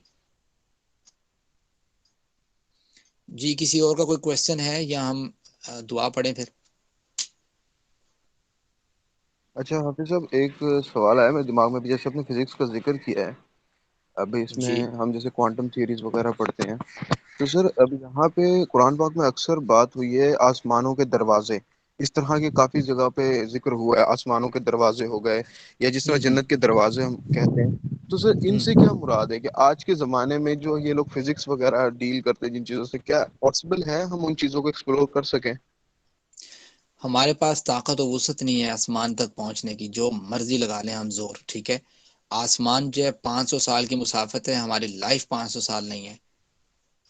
جی کسی اور کا کوئی کویشچن ہے یا ہم دعا پڑھیں پھر؟ اچھا حافظ صاحب، ایک سوال آیا میرے دماغ میں بھی، جیسے اپنے فزکس کا ذکر کیا ہے، ابھی اس میں جی ہم جیسے کوانٹم تھیوریز وغیرہ پڑھتے ہیں، تو سر اب یہاں پہ قرآن پاک میں اکثر بات ہوئی ہے آسمانوں کے دروازے، اس طرح کے کافی جگہ پہ ذکر ہوا ہے، آسمانوں کے دروازے ہو گئے، یا جس طرح جنت کے دروازے ہم کہتے ہیں، تو سر ان سے کیا مراد ہے کہ آج کے زمانے میں جو یہ لوگ فزکس وغیرہ ڈیل کرتے ہیں جن چیزوں سے، کیا پاسبل ہے ہم ان چیزوں کو ایکسپلور کر سکیں؟ ہمارے پاس طاقت و وسعت نہیں ہے آسمان تک پہنچنے کی، جو مرضی لگا لیں ہم زور، ٹھیک ہے۔ آسمان جو ہے 500 سال کی مسافت ہے، ہماری لائف 500 سال نہیں ہے،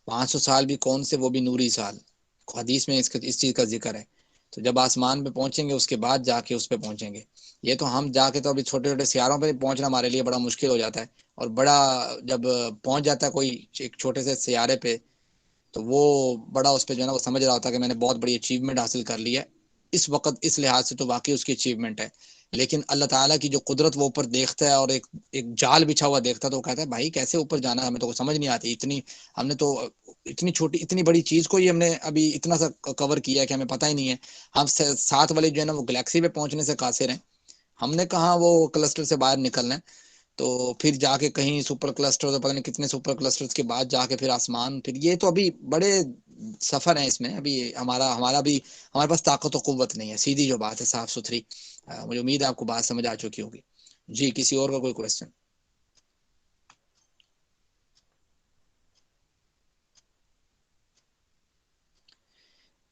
500 سال بھی کون سے، وہ بھی نوری سال، حدیث میں اس چیز کا ذکر ہے۔ تو جب آسمان پہ پہنچیں گے اس کے بعد جا کے اس پہ پہنچیں گے، یہ تو ہم جا کے تو ابھی چھوٹے چھوٹے سیاروں پہ پہنچنا ہمارے لیے بڑا مشکل ہو جاتا ہے، اور بڑا جب پہنچ جاتا ہے کوئی ایک چھوٹے سے سیارے پہ تو وہ بڑا اس پہ جو ہے نا وہ سمجھ رہا ہوتا ہے کہ میں نے بہت بڑی اچیومنٹ حاصل کر لی ہے، اس وقت اس لحاظ سے تو واقعی اس کی اچیومنٹ ہے، لیکن اللہ تعالیٰ کی جو قدرت وہ اوپر دیکھتا ہے اور ایک جال بچھا ہوا دیکھتا ہے، تو وہ کہتا ہے بھائی کیسے اوپر جانا ہے، ہمیں تو سمجھ نہیں آتی، ہم نے تو اتنی چھوٹی اتنی بڑی چیز کو ہی ہم نے ابھی اتنا سا کور کیا ہے کہ ہمیں پتہ ہی نہیں ہے، ہم ساتھ والے جو ہے نا وہ گلیکسی پہ پہنچنے سے قاصر ہیں، ہم نے کہاں وہ کلسٹر سے باہر نکلنا ہے، تو پھر جا کے کہیں سپر کلسٹر، تو پتہ نہیں کتنے سپر کلسٹرز کے بعد جا کے پھر آسمان، پھر یہ تو ابھی بڑے سفر ہیں اس میں، ابھی ہمارے پاس طاقت و قوت نہیں ہے، سیدھی جو بات ہے صاف ستھری۔ مجھے امید ہے آپ کو بات سمجھ آ چکی ہوگی۔ جی کسی اور کا کوئی کویشچن؟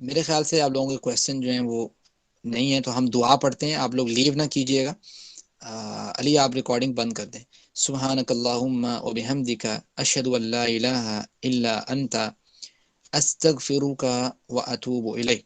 میرے خیال سے آپ لوگوں کے کویشچن جو ہیں وہ نہیں ہیں، تو ہم دعا پڑھتے ہیں، آپ لوگ لیو نہ کیجیے گا۔ علی آپ ریکارڈنگ بند کر دیں۔ سبحانک اللہم و بحمدک اشہد ان لا الہ الا انت استغفرک و اتوب الیک۔